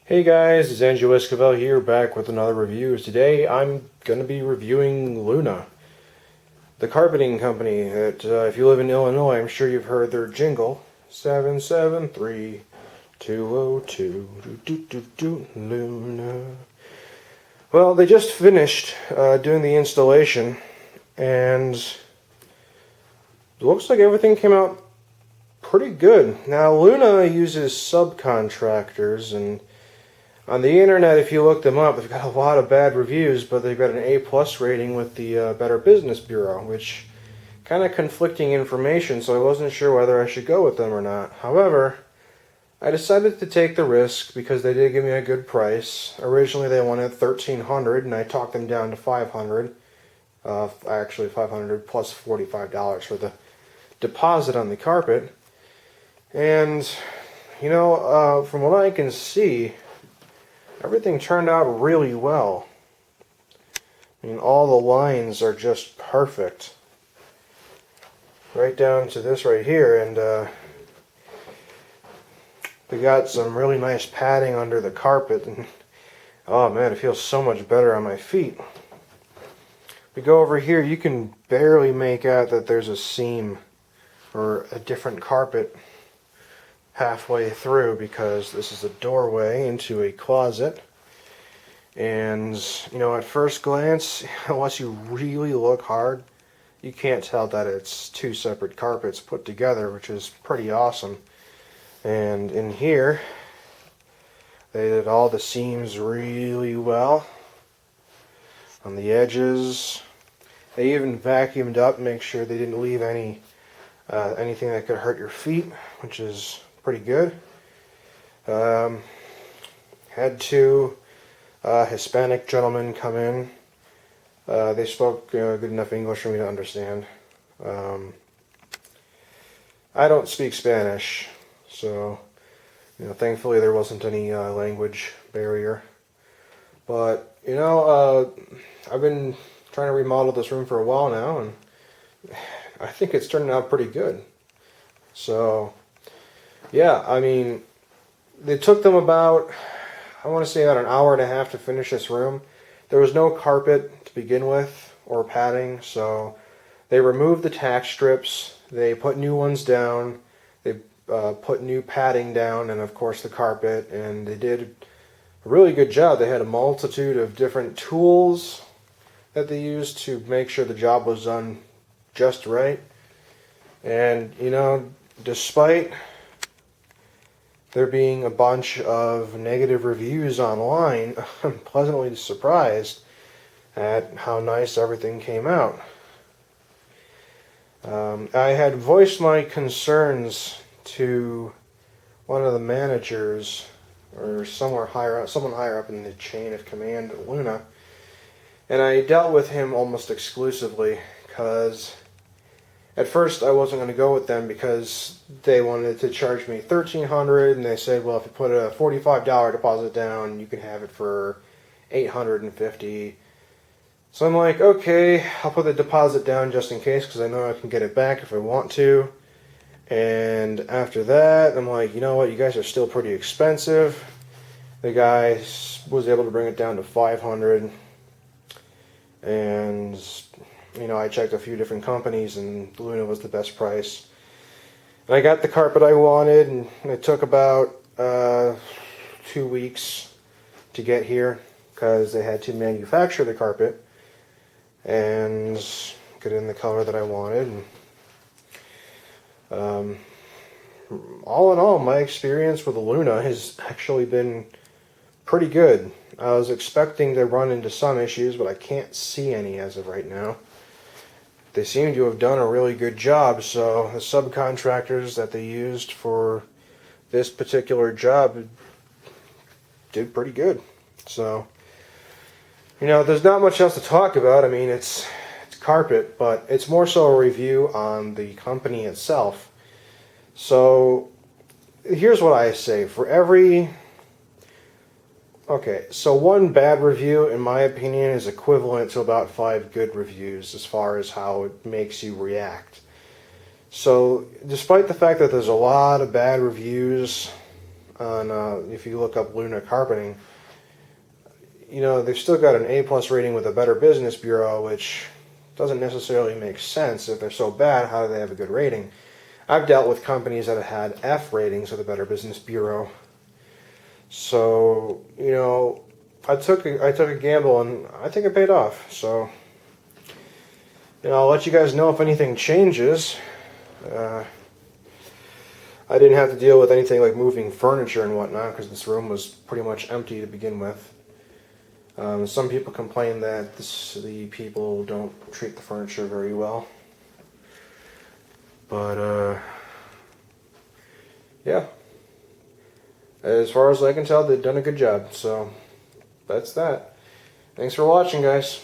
Hey guys, it's Andrew Esquivel here, back with another review. Today I'm going to be reviewing Luna, the carpeting company that, if you live in Illinois, I'm sure you've heard their jingle. 773-202, Luna. Well, they just finished doing the installation, and it looks like everything came out pretty good. Now, Luna uses subcontractors, and on the internet, if you look them up, they've got a lot of bad reviews, but they've got an A+ rating with the Better Business Bureau, which kind of conflicting information, so I wasn't sure whether I should go with them or not. However, I decided to take the risk because they did give me a good price. Originally, they wanted $1,300, and I talked them down to $500. Actually, $500 plus $45 for the deposit on the carpet. And, from what I can see, everything turned out really well. I mean, all the lines are just perfect. Right down to this right here, and we got some really nice padding under the carpet, and oh man, it feels so much better on my feet. We go over here, you can barely make out that there's a seam or a different carpet halfway through because this is a doorway into a closet. And, at first glance, unless you really look hard, you can't tell that it's two separate carpets put together, which is pretty awesome. And in here, they did all the seams really well. On the edges, they even vacuumed up, make sure they didn't leave anything that could hurt your feet, which is pretty good. Had two Hispanic gentlemen come in. They spoke good enough English for me to understand. I don't speak Spanish, so thankfully there wasn't any language barrier. But I've been trying to remodel this room for a while now, and I think it's turning out pretty good. So yeah, I mean, it took them about, I want to say, about an hour and a half to finish this room. There was no carpet to begin with, or padding, so they removed the tack strips, they put new ones down, they put new padding down, and of course the carpet, and they did a really good job. They had a multitude of different tools that they used to make sure the job was done just right. And, despite there being a bunch of negative reviews online, I'm pleasantly surprised at how nice everything came out. I had voiced my concerns to one of the managers, or someone higher up in the chain of command at Luna, and I dealt with him almost exclusively because at first I wasn't going to go with them because they wanted to charge me $1,300, and they said, well, if you put a $45 deposit down, you can have it for $850. So I'm like, okay, I'll put the deposit down just in case because I know I can get it back if I want to. And after that, I'm like, you know what, you guys are still pretty expensive. The guy was able to bring it down to $500, and I checked a few different companies, and Luna was the best price. And I got the carpet I wanted, and it took about 2 weeks to get here because they had to manufacture the carpet and get it in the color that I wanted. And, all in all, my experience with Luna has actually been pretty good. I was expecting to run into some issues, but I can't see any as of right now. They seem to have done a really good job, so the subcontractors that they used for this particular job did pretty good. So, there's not much else to talk about. I mean, it's carpet, but it's more so a review on the company itself. So, here's what I say. So one bad review, in my opinion, is equivalent to about 5 good reviews as far as how it makes you react. So, despite the fact that there's a lot of bad reviews, on if you look up Luna Carpeting. You know, they've still got an A+ rating with the Better Business Bureau, which doesn't necessarily make sense. If they're so bad, how do they have a good rating? I've dealt with companies that have had F ratings with the Better Business Bureau. So, you know, I took a gamble, and I think it paid off. So, you know, I'll let you guys know if anything changes. I didn't have to deal with anything like moving furniture and whatnot because this room was pretty much empty to begin with. Some people complain that the people don't treat the furniture very well. But, yeah. As far as I can tell, they've done a good job. So, that's that. Thanks for watching, guys.